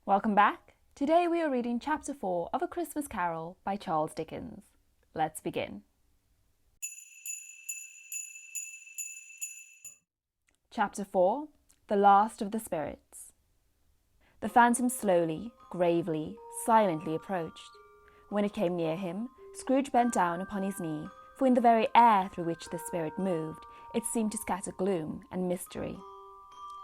Welcome back. Today we are reading Chapter 4 of A Christmas Carol by Charles Dickens. Let's begin. Chapter 4 The Last of the Spirits. The phantom slowly, gravely, silently approached. When it came near him, Scrooge bent down upon his knee, for in the very air through which the spirit moved, it seemed to scatter gloom and mystery.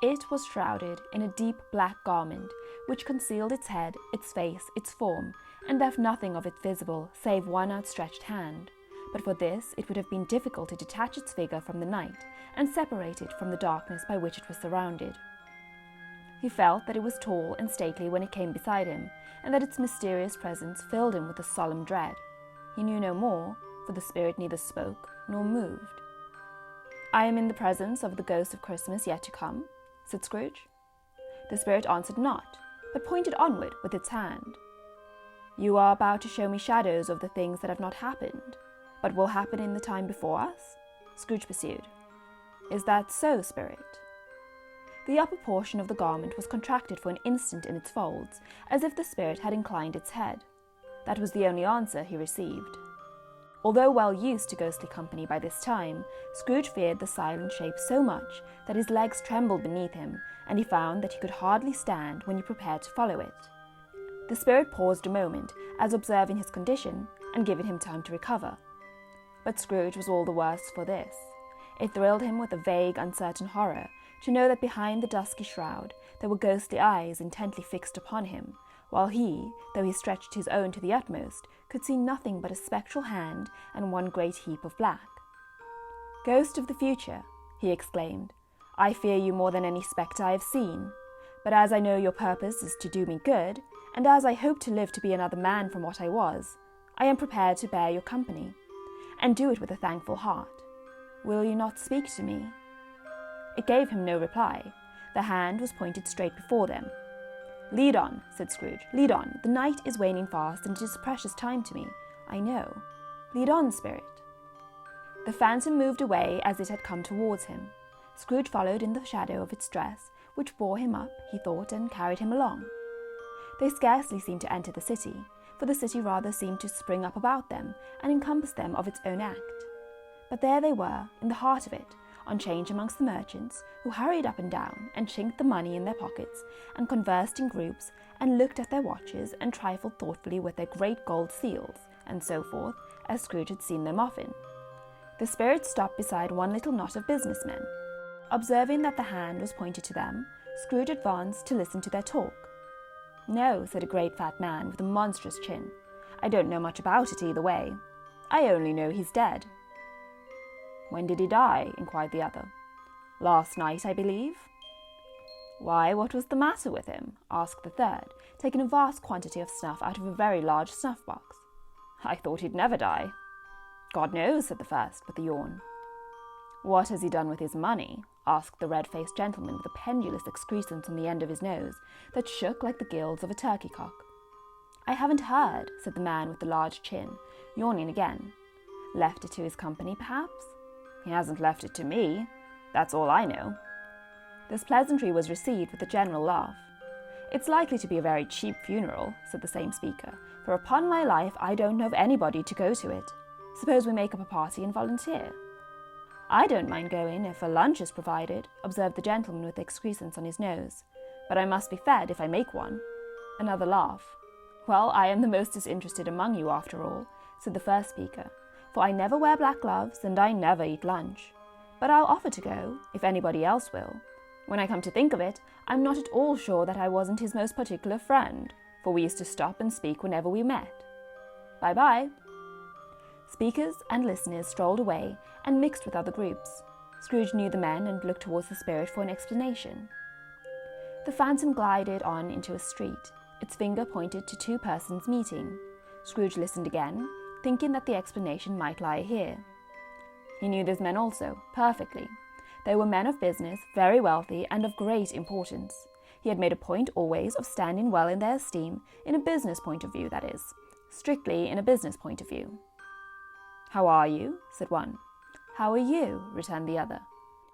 It was shrouded in a deep black garment, which concealed its head, its face, its form, and left nothing of it visible save one outstretched hand. But for this it would have been difficult to detach its figure from the night and separate it from the darkness by which it was surrounded. He felt that it was tall and stately when it came beside him, and that its mysterious presence filled him with a solemn dread. He knew no more, for the spirit neither spoke nor moved. "I am in the presence of the ghost of Christmas yet to come," said Scrooge. The spirit answered not, but pointed onward with its hand. "You are about to show me shadows of the things that have not happened, but will happen in the time before us?" Scrooge pursued. "Is that so, spirit?" The upper portion of the garment was contracted for an instant in its folds, as if the spirit had inclined its head. That was the only answer he received. Although well used to ghostly company by this time, Scrooge feared the silent shape so much that his legs trembled beneath him, and he found that he could hardly stand when he prepared to follow it. The spirit paused a moment, as observing his condition, and giving him time to recover. But Scrooge was all the worse for this. It thrilled him with a vague, uncertain horror to know that behind the dusky shroud there were ghostly eyes intently fixed upon him, while he, though he stretched his own to the utmost, could see nothing but a spectral hand and one great heap of black. "Ghost of the future," he exclaimed, "I fear you more than any spectre I have seen. But as I know your purpose is to do me good, and as I hope to live to be another man from what I was, I am prepared to bear your company, and do it with a thankful heart. Will you not speak to me?" It gave him no reply. The hand was pointed straight before them. "Lead on," said Scrooge. "Lead on. The night is waning fast, and it is precious time to me, I know. Lead on, spirit." The phantom moved away as it had come towards him. Scrooge followed in the shadow of its dress, which bore him up, he thought, and carried him along. They scarcely seemed to enter the city, for the city rather seemed to spring up about them and encompass them of its own act. But there they were, in the heart of it, on change amongst the merchants, who hurried up and down, and chinked the money in their pockets, and conversed in groups, and looked at their watches, and trifled thoughtfully with their great gold seals, and so forth, as Scrooge had seen them often. The spirit stopped beside one little knot of businessmen. Observing that the hand was pointed to them, Scrooge advanced to listen to their talk. "No," said a great fat man with a monstrous chin. "I don't know much about it either way. I only know he's dead." "When did he die?" inquired the other. "Last night, I believe." "Why, what was the matter with him?" asked the third, taking a vast quantity of snuff out of a very large snuff-box. "I thought he'd never die." "God knows," said the first, with a yawn. "What has he done with his money?" asked the red-faced gentleman with a pendulous excrescence on the end of his nose that shook like the gills of a turkey-cock. "I haven't heard," said the man with the large chin, yawning again. "Left it to his company, perhaps?" "He hasn't left it to me. That's all I know." This pleasantry was received with a general laugh. "It's likely to be a very cheap funeral," said the same speaker, "for upon my life I don't know of anybody to go to it. Suppose we make up a party and volunteer?" "I don't mind going if a lunch is provided," observed the gentleman with the excrescence on his nose. "But I must be fed if I make one." Another laugh. "Well, I am the most disinterested among you after all," said the first speaker, "for I never wear black gloves and I never eat lunch. But I'll offer to go, if anybody else will. When I come to think of it, I'm not at all sure that I wasn't his most particular friend, for we used to stop and speak whenever we met. Bye-bye." Speakers and listeners strolled away and mixed with other groups. Scrooge knew the men and looked towards the spirit for an explanation. The phantom glided on into a street. Its finger pointed to two persons meeting. Scrooge listened again, thinking that the explanation might lie here. He knew these men also, perfectly. They were men of business, very wealthy, and of great importance. He had made a point always of standing well in their esteem, in a business point of view, that is. Strictly in a business point of view. "How are you?" said one. "How are you?" returned the other.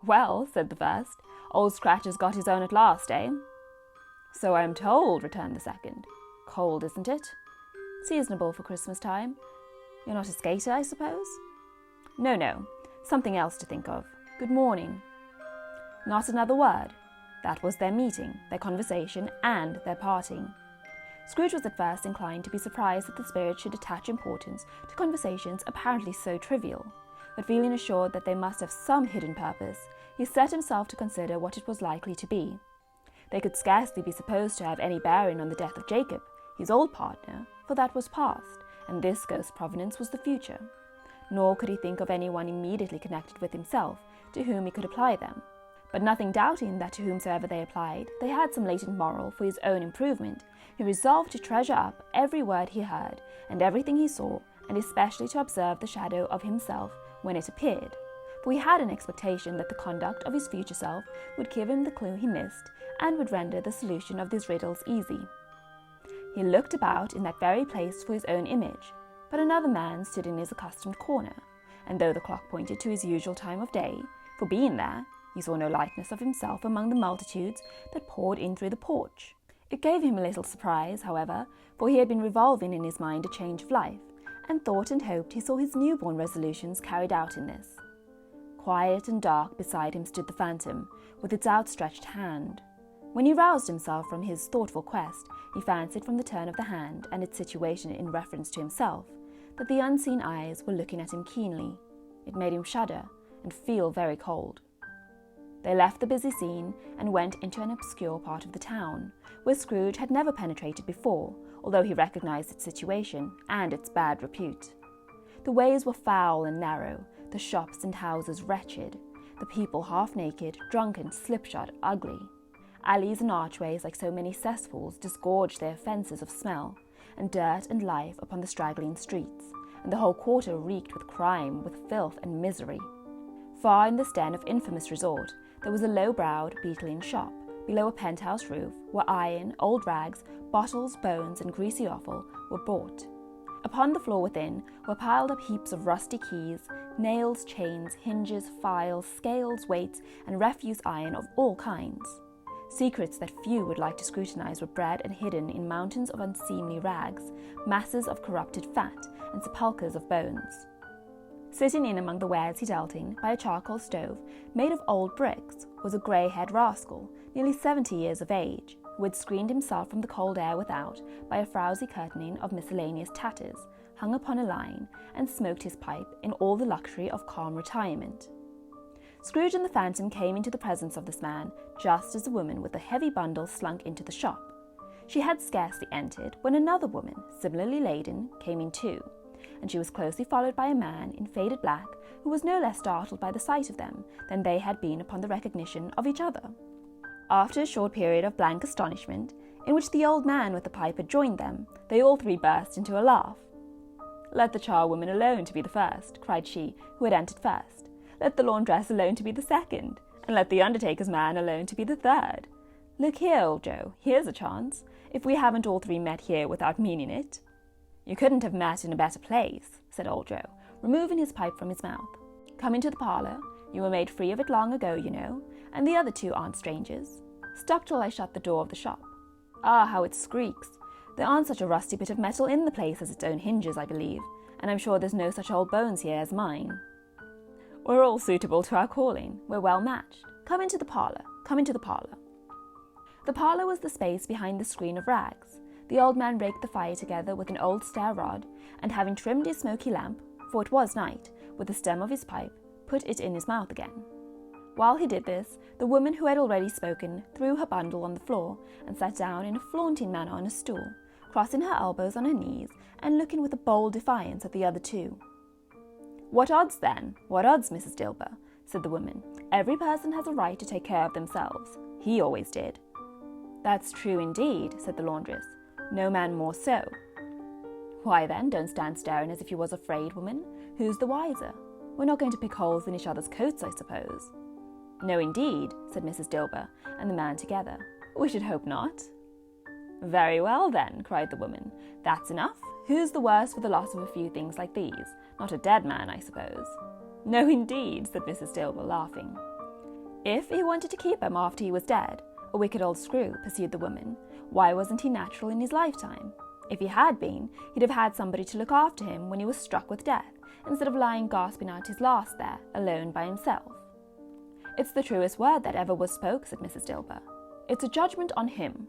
"Well," said the first, "Old Scratch has got his own at last, eh?" "So I am told," returned the second. "Cold, isn't it?" "Seasonable for Christmas time. You're not a skater, I suppose?" No. Something else to think of. Good morning." Not another word. That was their meeting, their conversation, and their parting. Scrooge was at first inclined to be surprised that the spirit should attach importance to conversations apparently so trivial, but feeling assured that they must have some hidden purpose, he set himself to consider what it was likely to be. They could scarcely be supposed to have any bearing on the death of Jacob, his old partner, for that was past, and this ghost provenance was the future. Nor could he think of anyone immediately connected with himself to whom he could apply them. But nothing doubting that to whomsoever they applied, they had some latent moral for his own improvement, he resolved to treasure up every word he heard and everything he saw, and especially to observe the shadow of himself when it appeared. For he had an expectation that the conduct of his future self would give him the clue he missed, and would render the solution of these riddles easy. He looked about in that very place for his own image, but another man stood in his accustomed corner, and though the clock pointed to his usual time of day, for being there, he saw no likeness of himself among the multitudes that poured in through the porch. It gave him a little surprise, however, for he had been revolving in his mind a change of life, and thought and hoped he saw his newborn resolutions carried out in this. Quiet and dark beside him stood the phantom, with its outstretched hand. When he roused himself from his thoughtful quest, he fancied from the turn of the hand and its situation in reference to himself, that the unseen eyes were looking at him keenly. It made him shudder and feel very cold. They left the busy scene and went into an obscure part of the town, where Scrooge had never penetrated before, although he recognized its situation and its bad repute. The ways were foul and narrow, the shops and houses wretched, the people half naked, drunken, slipshod, ugly. Alleys and archways, like so many cesspools, disgorged their fences of smell, and dirt and life upon the straggling streets, and the whole quarter reeked with crime, with filth and misery. Far in this den of infamous resort, there was a low-browed, beetling shop, below a penthouse roof, where iron, old rags, bottles, bones, and greasy offal were bought. Upon the floor within were piled up heaps of rusty keys, nails, chains, hinges, files, scales, weights, and refuse iron of all kinds. Secrets that few would like to scrutinize were bred and hidden in mountains of unseemly rags, masses of corrupted fat, and sepulchres of bones. Sitting in among the wares he dealt in, by a charcoal stove made of old bricks, was a grey-haired rascal, nearly 70 years of age, who had screened himself from the cold air without by a frowsy curtaining of miscellaneous tatters, hung upon a line, and smoked his pipe in all the luxury of calm retirement. Scrooge and the Phantom came into the presence of this man, just as a woman with a heavy bundle slunk into the shop. She had scarcely entered when another woman, similarly laden, came in too, and she was closely followed by a man in faded black, who was no less startled by the sight of them than they had been upon the recognition of each other. After a short period of blank astonishment, in which the old man with the pipe had joined them, they all three burst into a laugh. "Let the charwoman alone to be the first," cried she, who had entered first. "Let the laundress alone to be the second, and let the undertaker's man alone to be the third. Look here, old Joe, here's a chance, if we haven't all three met here without meaning it." "You couldn't have met in a better place," said old Joe, removing his pipe from his mouth. "Come into the parlour. You were made free of it long ago, you know, and the other two aren't strangers. Stop till I shut the door of the shop. Ah, how it squeaks! There aren't such a rusty bit of metal in the place as its own hinges, I believe, and I'm sure there's no such old bones here as mine. We're all suitable to our calling. We're well matched. Come into the parlour. Come into the parlour." The parlour was the space behind the screen of rags. The old man raked the fire together with an old stair rod, and having trimmed his smoky lamp, for it was night, with the stem of his pipe, put it in his mouth again. While he did this, the woman who had already spoken threw her bundle on the floor and sat down in a flaunting manner on a stool, crossing her elbows on her knees and looking with a bold defiance at the other two. "What odds, then? What odds, Mrs. Dilber?" said the woman. "Every person has a right to take care of themselves. He always did." "That's true indeed," said the laundress. "No man more so." "Why then, don't stand staring as if you was afraid, woman. Who's the wiser? We're not going to pick holes in each other's coats, I suppose." "No, indeed," said Mrs. Dilber and the man together. "We should hope not." "Very well, then," cried the woman. "That's enough. Who's the worse for the loss of a few things like these? Not a dead man, I suppose." "No, indeed," said Mrs. Dilber, laughing. "If he wanted to keep 'em after he was dead, A wicked old screw, pursued the woman. Why wasn't he natural in his lifetime? If he had been, he'd have had somebody to look after him when he was struck with death, instead of lying gasping out his last there, alone by himself. It's the truest word that ever was spoke, said Mrs. Dilber. It's a judgment on him.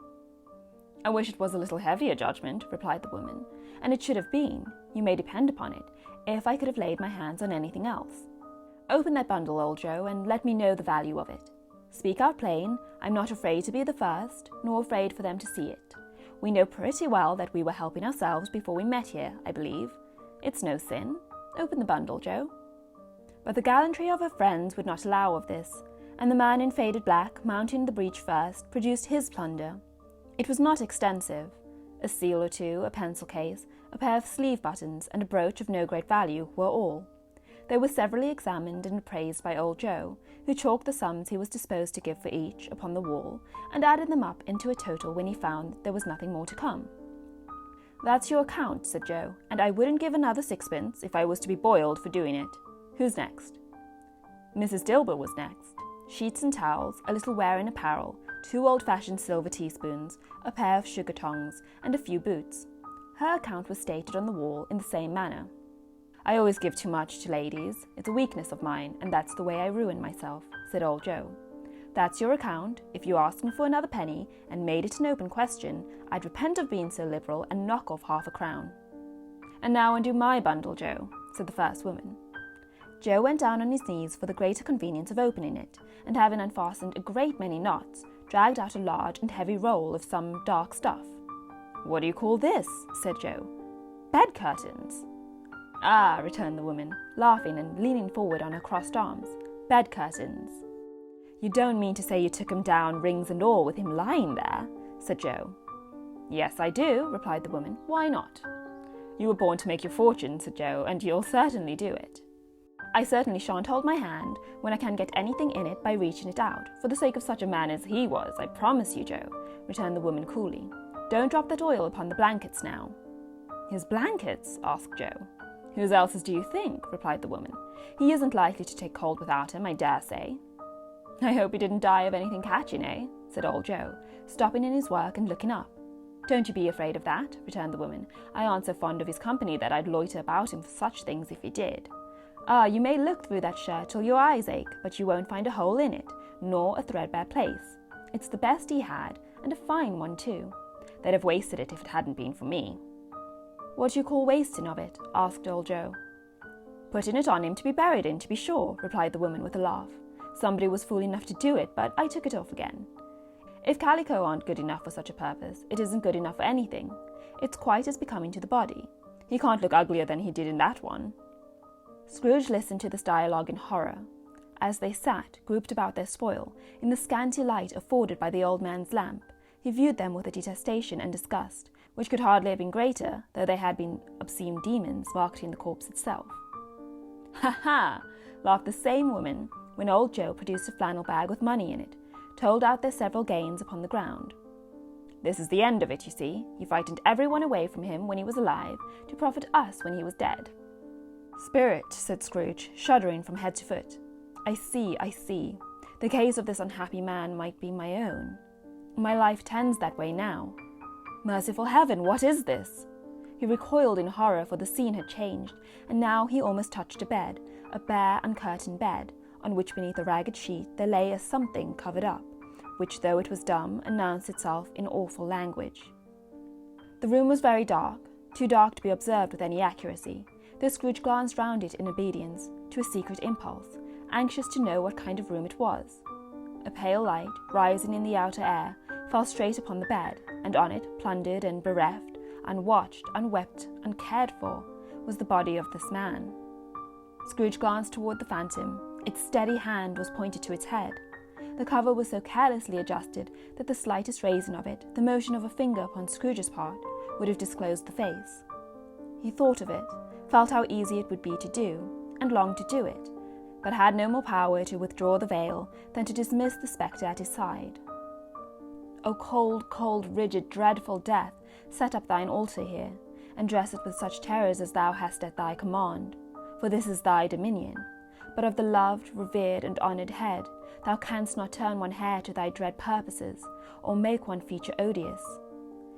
I wish it was a little heavier judgment, replied the woman, and it should have been, you may depend upon it, if I could have laid my hands on anything else. Open that bundle, old Joe, and let me know the value of it. Speak out plain. I'm not afraid to be the first, nor afraid for them to see it. We know pretty well that we were helping ourselves before we met here, I believe. It's no sin. Open the bundle, Joe. But the gallantry of her friends would not allow of this, and the man in faded black, mounting the breach first, produced his plunder. It was not extensive. A seal or two, a pencil case, a pair of sleeve buttons, and a brooch of no great value were all. They were severally examined and appraised by old Joe, who chalked the sums he was disposed to give for each upon the wall, and added them up into a total when he found there was nothing more to come. That's your account, said Joe, and I wouldn't give another sixpence if I was to be boiled for doing it. Who's next? Mrs. Dilber was next. Sheets and towels, a little wear and apparel, 2 old-fashioned silver teaspoons, a pair of sugar tongs, and a few boots. Her account was stated on the wall in the same manner. I always give too much to ladies. It's a weakness of mine, and that's the way I ruin myself, said old Joe. That's your account. If you asked me for another penny, and made it an open question, I'd repent of being so liberal and knock off half a crown. And now undo my bundle, Joe, said the first woman. Joe went down on his knees for the greater convenience of opening it, and having unfastened a great many knots, dragged out a large and heavy roll of some dark stuff. What do you call this? Said Joe. Bed curtains. Ah, returned the woman, laughing and leaning forward on her crossed arms. Bed curtains. You don't mean to say you took him down, rings and all, with him lying there, said Joe. Yes, I do, replied the woman. Why not? You were born to make your fortune, said Joe, and you'll certainly do it. I certainly shan't hold my hand when I can get anything in it by reaching it out, for the sake of such a man as he was, I promise you, Joe, returned the woman coolly. Don't drop that oil upon the blankets now. His blankets? Asked Joe. Whose else's do you think? Replied the woman. He isn't likely to take cold without him, I dare say. I hope he didn't die of anything catching, eh? Said old Joe, stopping in his work and looking up. Don't you be afraid of that, returned the woman. I aren't so fond of his company that I'd loiter about him for such things if he did. Ah, you may look through that shirt till your eyes ache, but you won't find a hole in it, nor a threadbare place. It's the best he had, and a fine one too. They'd have wasted it if it hadn't been for me. What do you call wasting of it? Asked old Joe. Putting it on him to be buried in, to be sure, replied the woman with a laugh. Somebody was fool enough to do it, but I took it off again. If calico aren't good enough for such a purpose, it isn't good enough for anything. It's quite as becoming to the body. He can't look uglier than he did in that one. Scrooge listened to this dialogue in horror. As they sat, grouped about their spoil, in the scanty light afforded by the old man's lamp, he viewed them with a detestation and disgust, which could hardly have been greater, though they had been obscene demons marketing the corpse itself. Ha ha! Laughed the same woman, when old Joe produced a flannel bag with money in it, told out their several gains upon the ground. This is the end of it, you see. He frightened everyone away from him when he was alive, to profit us when he was dead. Spirit, said Scrooge, shuddering from head to foot. I see. The case of this unhappy man might be my own. My life tends that way now. Merciful heaven, what is this? He recoiled in horror, for the scene had changed, and now he almost touched a bed, a bare, uncurtained bed, on which beneath a ragged sheet there lay a something covered up, which, though it was dumb, announced itself in awful language. The room was very dark, too dark to be observed with any accuracy, though Scrooge glanced round it in obedience to a secret impulse, anxious to know what kind of room it was. A pale light, rising in the outer air, fell straight upon the bed, and on it, plundered and bereft, unwatched, unwept, uncared for, was the body of this man. Scrooge glanced toward the phantom. Its steady hand was pointed to its head. The cover was so carelessly adjusted that the slightest raising of it, the motion of a finger upon Scrooge's part, would have disclosed the face. He thought of it, felt how easy it would be to do, and longed to do it, but had no more power to withdraw the veil than to dismiss the spectre at his side. O cold, cold, rigid, dreadful death, set up thine altar here, and dress it with such terrors as thou hast at thy command, for this is thy dominion. but of the loved, revered, and honoured head, thou canst not turn one hair to thy dread purposes, or make one feature odious.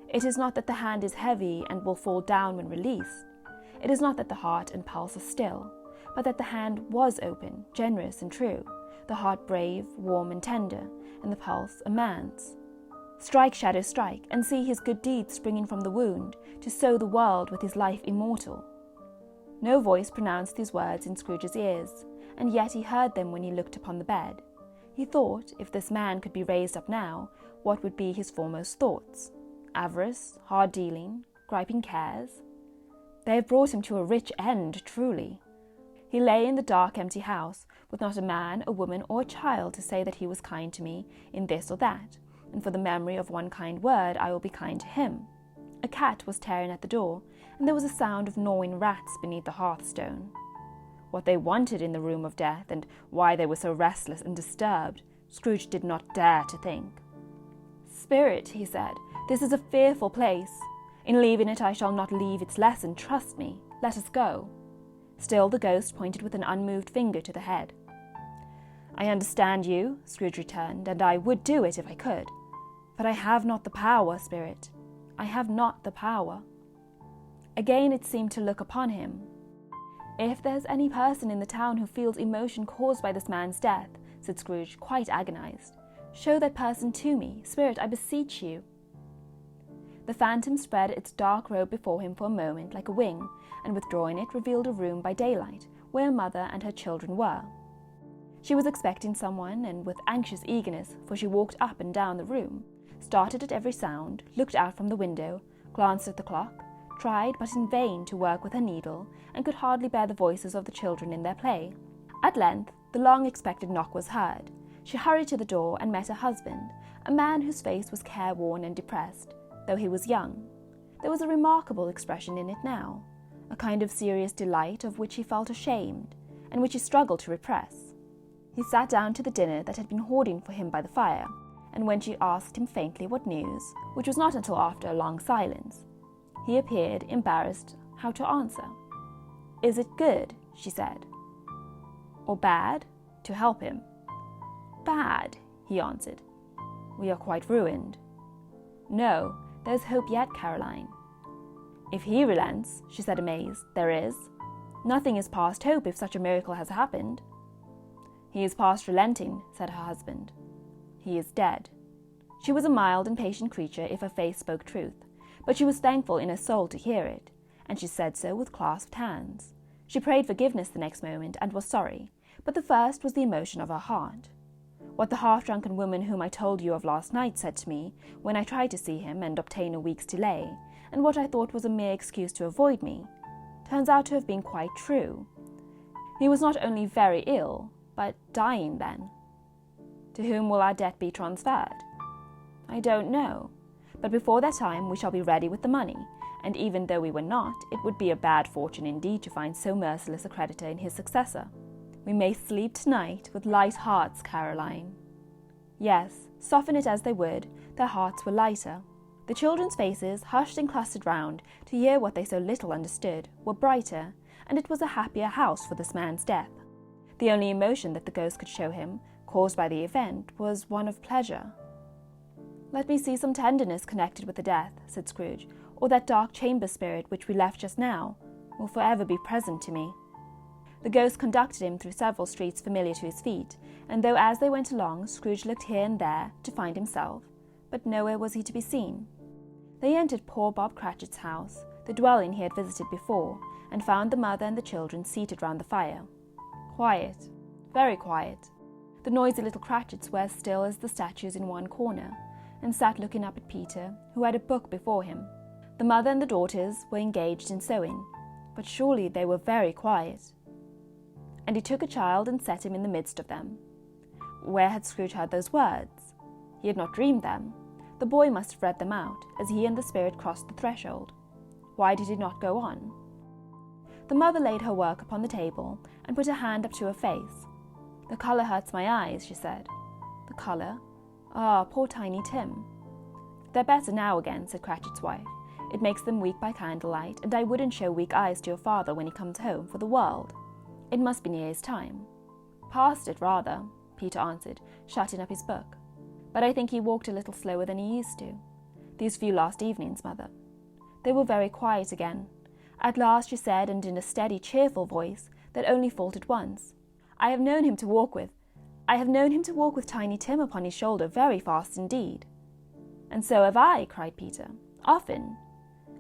It is not that the hand is heavy and will fall down when released. It is not that the heart and pulse are still, but that the hand was open, generous and true, the heart brave, warm and tender, and the pulse a man's. Strike, shadow, strike, and see his good deeds springing from the wound, to sow the world with his life immortal. No voice pronounced these words in Scrooge's ears, and yet he heard them when he looked upon the bed. He thought, if this man could be raised up now, what would be his foremost thoughts? Avarice, hard dealing, griping cares? They have brought him to a rich end, truly. He lay in the dark, empty house, with not a man, a woman, or a child to say that he was kind to me in this or that, and for the memory of one kind word I will be kind to him. A cat was tearing at the door, and there was a sound of gnawing rats beneath the hearthstone. What they wanted in the room of death, and why they were so restless and disturbed, Scrooge did not dare to think. "Spirit," he said, "this is a fearful place. In leaving it I shall not leave its lesson, trust me. Let us go." Still the ghost pointed with an unmoved finger to the head. "I understand you," Scrooge returned, "and I would do it if I could. But I have not the power, Spirit. I have not the power." Again it seemed to look upon him. "If there's any person in the town who feels emotion caused by this man's death," said Scrooge, quite agonized, "show that person to me. Spirit, I beseech you." The phantom spread its dark robe before him for a moment like a wing, and withdrawing it revealed a room by daylight, where a mother and her children were. She was expecting someone, and with anxious eagerness, for she walked up and down the room, started at every sound, looked out from the window, glanced at the clock, tried but in vain to work with her needle, and could hardly bear the voices of the children in their play. At length the long-expected knock was heard. She hurried to the door and met her husband, a man whose face was careworn and depressed, though he was young. There was a remarkable expression in it now, a kind of serious delight of which he felt ashamed, and which he struggled to repress. He sat down to the dinner that had been hoarding for him by the fire, and when she asked him faintly what news, which was not until after a long silence, he appeared embarrassed how to answer. "Is it good?" she said. "Or bad?" to help him. "Bad," he answered. "We are quite ruined." "No, there's hope yet, Caroline." "If he relents," she said amazed, "there is. Nothing is past hope if such a miracle has happened." "He is past relenting," said her husband. "He is dead." She was a mild and patient creature if her face spoke truth, but she was thankful in her soul to hear it, and she said so with clasped hands. She prayed forgiveness the next moment and was sorry, but the first was the emotion of her heart. What the half-drunken woman whom I told you of last night said to me when I tried to see him and obtain a week's delay, and what I thought was a mere excuse to avoid me, turns out to have been quite true. He was not only very ill, but dying then. To whom will our debt be transferred? I don't know, but before that time we shall be ready with the money, and even though we were not, it would be a bad fortune indeed to find so merciless a creditor in his successor. We may sleep tonight with light hearts, Caroline. Yes, soften it as they would, their hearts were lighter. The children's faces, hushed and clustered round to hear what they so little understood, were brighter, and it was a happier house for this man's death. The only emotion that the ghost could show him, caused by the event, was one of pleasure. "Let me see some tenderness connected with the death," said Scrooge, "or that dark chamber spirit which we left just now will forever be present to me." The ghost conducted him through several streets familiar to his feet, and though as they went along Scrooge looked here and there to find himself, but nowhere was he to be seen. They entered poor Bob Cratchit's house, the dwelling he had visited before, and found the mother and the children seated round the fire. Quiet, very quiet. The noisy little Cratchits were as still as the statues in one corner, and sat looking up at Peter, who had a book before him. The mother and the daughters were engaged in sewing, but surely they were very quiet. And he took a child and set him in the midst of them. Where had Scrooge heard those words? He had not dreamed them. The boy must have read them out, as he and the spirit crossed the threshold. Why did he not go on? The mother laid her work upon the table, and put her hand up to her face. "The colour hurts my eyes," she said. "The colour? Ah, poor Tiny Tim." "They're better now again," said Cratchit's wife. "It makes them weak by candlelight, and I wouldn't show weak eyes to your father when he comes home for the world. It must be near his time." "Past it, rather," Peter answered, shutting up his book. "But I think he walked a little slower than he used to. These few last evenings, Mother." They were very quiet again. At last she said, and in a steady, cheerful voice that only faltered once, I have known him to walk with Tiny Tim upon his shoulder very fast indeed." "And so have I," cried Peter. "Often."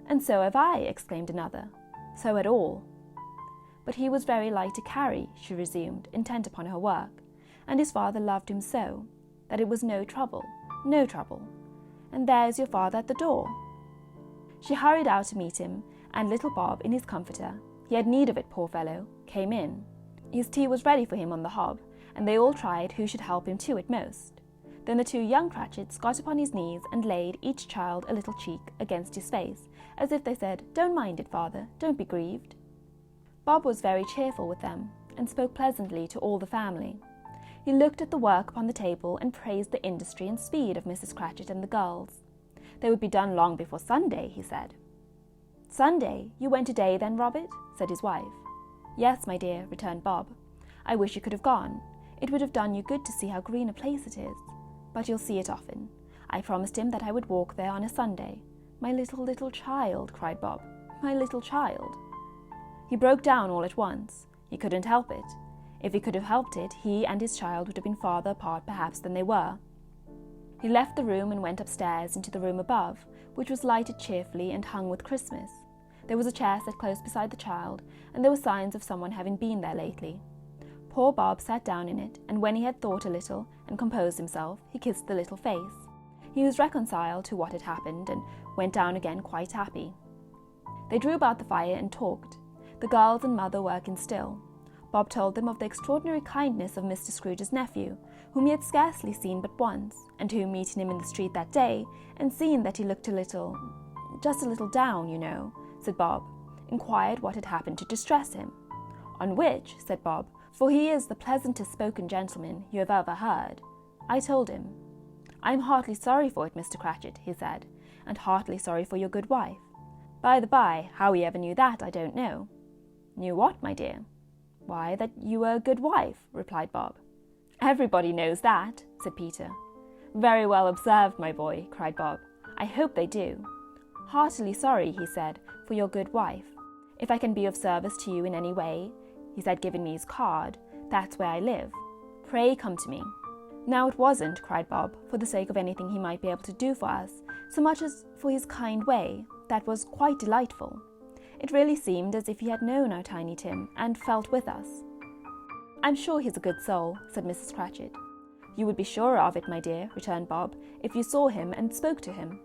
"And so have I," exclaimed another. "So had all." "But he was very light to carry," she resumed, intent upon her work, "and his father loved him so, that it was no trouble. And there's your father at the door." She hurried out to meet him, and little Bob, in his comforter, he had need of it, poor fellow, came in. His tea was ready for him on the hob, and they all tried who should help him to it most. Then the two young Cratchits got upon his knees and laid each child a little cheek against his face, as if they said, "Don't mind it, father, don't be grieved." Bob was very cheerful with them, and spoke pleasantly to all the family. He looked at the work upon the table and praised the industry and speed of Mrs. Cratchit and the girls. They would be done long before Sunday, he said. "Sunday? You went today then, Robert?" said his wife. "Yes, my dear," returned Bob. "I wish you could have gone. It would have done you good to see how green a place it is. But you'll see it often. I promised him that I would walk there on a Sunday." "My little child," cried Bob. "My little child." He broke down all at once. He couldn't help it. If he could have helped it, he and his child would have been farther apart perhaps than they were. He left the room and went upstairs into the room above, which was lighted cheerfully and hung with Christmas. There was a chair set close beside the child, and there were signs of someone having been there lately. Poor Bob sat down in it, and when he had thought a little and composed himself, he kissed the little face. He was reconciled to what had happened, and went down again quite happy. They drew about the fire and talked. The girls and mother working still. Bob told them of the extraordinary kindness of Mr. Scrooge's nephew, whom he had scarcely seen but once, and who, meeting him in the street that day, and seeing that he looked just a little down, you know, said Bob, inquired what had happened to distress him. "On which," said Bob, "for he is the pleasantest spoken gentleman you have ever heard, I told him, 'I am heartily sorry for it, Mr. Cratchit,' he said, 'and heartily sorry for your good wife.' By the by, how he ever knew that, I don't know." "Knew what, my dear?" "Why, that you were a good wife," replied Bob. "Everybody knows that," said Peter. "Very well observed, my boy," cried Bob. "I hope they do." "Heartily sorry," he said, "for your good wife. If I can be of service to you in any way," he said, giving me his card, "that's where I live. Pray come to me." Now it wasn't, cried Bob, for the sake of anything he might be able to do for us, so much as for his kind way, that was quite delightful. It really seemed as if he had known our Tiny Tim, and felt with us. "I'm sure he's a good soul," said Mrs. Cratchit. "You would be surer of it, my dear," returned Bob, "if you saw him and spoke to him.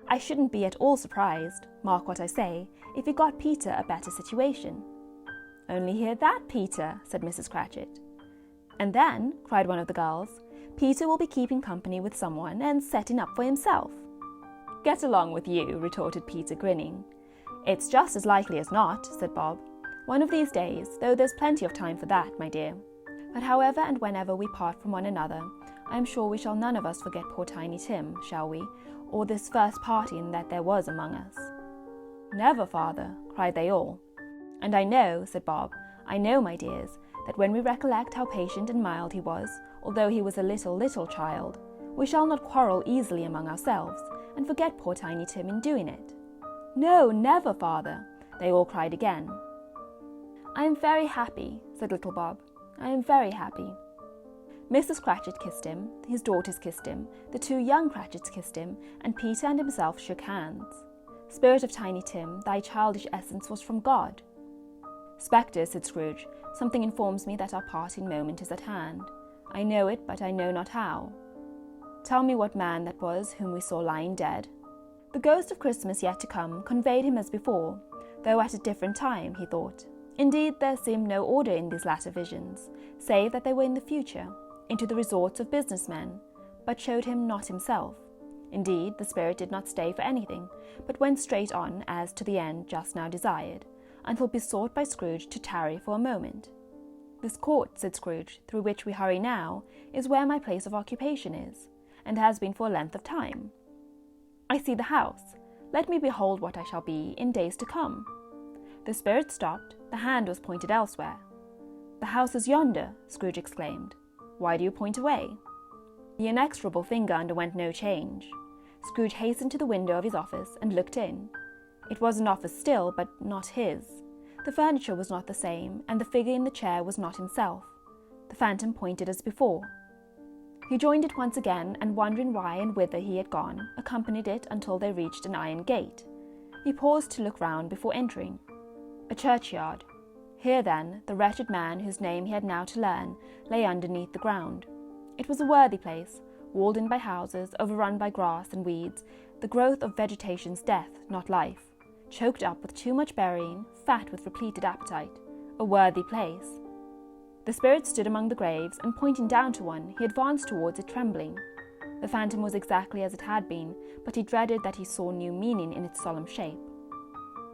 I shouldn't be at all surprised, mark what I say, if he got Peter a better situation." "Only hear that, Peter," said Mrs. Cratchit. "And then," cried one of the girls, "Peter will be keeping company with someone and setting up for himself." "Get along with you," retorted Peter, grinning. "It's just as likely as not," said Bob. "One of these days, though there's plenty of time for that, my dear. But however and whenever we part from one another, I am sure we shall none of us forget poor Tiny Tim, shall we, or this first parting that there was among us?" "Never, father," cried they all. "And I know," said Bob, "I know, my dears, that when we recollect how patient and mild he was, although he was a little child, we shall not quarrel easily among ourselves, and forget poor Tiny Tim in doing it." "No, never, father," they all cried again. "I am very happy," said little Bob. "I am very happy." Mrs. Cratchit kissed him, his daughters kissed him, the two young Cratchits kissed him, and Peter and himself shook hands. "Spirit of Tiny Tim, thy childish essence was from God." "Spectre," said Scrooge, "something informs me that our parting moment is at hand. I know it, but I know not how." "Tell me what man that was whom we saw lying dead." The ghost of Christmas yet to come conveyed him as before, though at a different time, he thought. Indeed, there seemed no order in these latter visions, save that they were in the future, into the resorts of business men, but showed him not himself. Indeed, the spirit did not stay for anything, but went straight on as to the end just now desired, until besought by Scrooge to tarry for a moment. "This court," said Scrooge, "through which we hurry now, is where my place of occupation is, and has been for a length of time. I see the house. Let me behold what I shall be in days to come." The spirit stopped. The hand was pointed elsewhere. "The house is yonder," Scrooge exclaimed. "Why do you point away?" The inexorable finger underwent no change. Scrooge hastened to the window of his office and looked in. It was an office still, but not his. The furniture was not the same, and the figure in the chair was not himself. The phantom pointed as before. He joined it once again, and wondering why and whither he had gone, accompanied it until they reached an iron gate. He paused to look round before entering. A churchyard. Here, then, the wretched man whose name he had now to learn lay underneath the ground. It was a worthy place, walled in by houses, overrun by grass and weeds, the growth of vegetation's death, not life, choked up with too much burying, fat with repleted appetite. A worthy place. The spirit stood among the graves, and pointing down to one, he advanced towards it trembling. The phantom was exactly as it had been, but he dreaded that he saw new meaning in its solemn shape.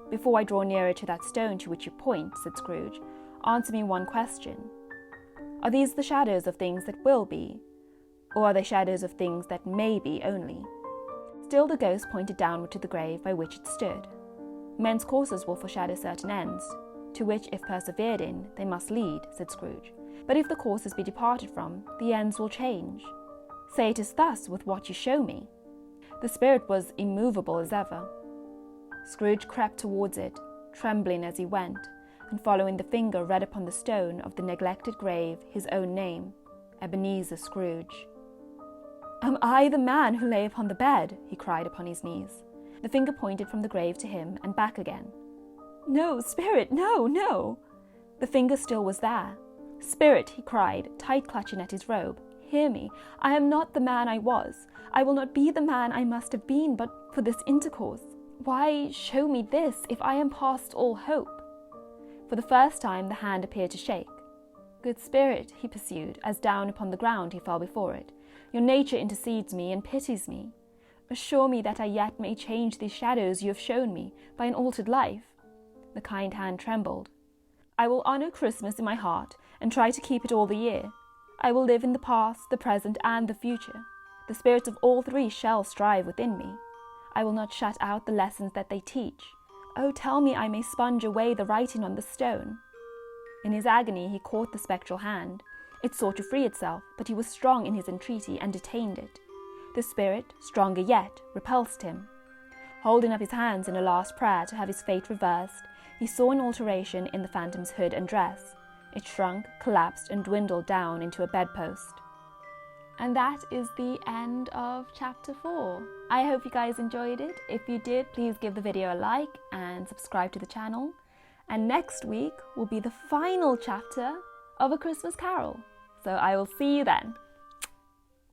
"Before I draw nearer to that stone to which you point," said Scrooge, "answer me one question. Are these the shadows of things that will be, or are they shadows of things that may be only?" Still the ghost pointed downward to the grave by which it stood. "Men's courses will foreshadow certain ends, to which, if persevered in, they must lead," said Scrooge. "But if the courses be departed from, the ends will change. Say it is thus with what you show me." The spirit was immovable as ever. Scrooge crept towards it, trembling as he went, and following the finger read upon the stone of the neglected grave his own name, Ebenezer Scrooge. "Am I the man who lay upon the bed?" he cried upon his knees. The finger pointed from the grave to him and back again. "No, spirit, no, no!" The finger still was there. "Spirit," he cried, tight clutching at his robe, "hear me. I am not the man I was. I will not be the man I must have been but for this intercourse. Why show me this, if I am past all hope?" For the first time the hand appeared to shake. "Good spirit," he pursued, as down upon the ground he fell before it, "your nature intercedes me and pities me. Assure me that I yet may change these shadows you have shown me, by an altered life." The kind hand trembled. "I will honour Christmas in my heart, and try to keep it all the year. I will live in the past, the present, and the future. The spirits of all three shall strive within me. I will not shut out the lessons that they teach. Oh, tell me I may sponge away the writing on the stone." In his agony he caught the spectral hand. It sought to free itself, but he was strong in his entreaty and detained it. The spirit, stronger yet, repulsed him. Holding up his hands in a last prayer to have his fate reversed, he saw an alteration in the phantom's hood and dress. It shrunk, collapsed, and dwindled down into a bedpost. And that is the end of chapter 4. I hope you guys enjoyed it. If you did, please give the video a like and subscribe to the channel. And next week will be the final chapter of A Christmas Carol. So I will see you then.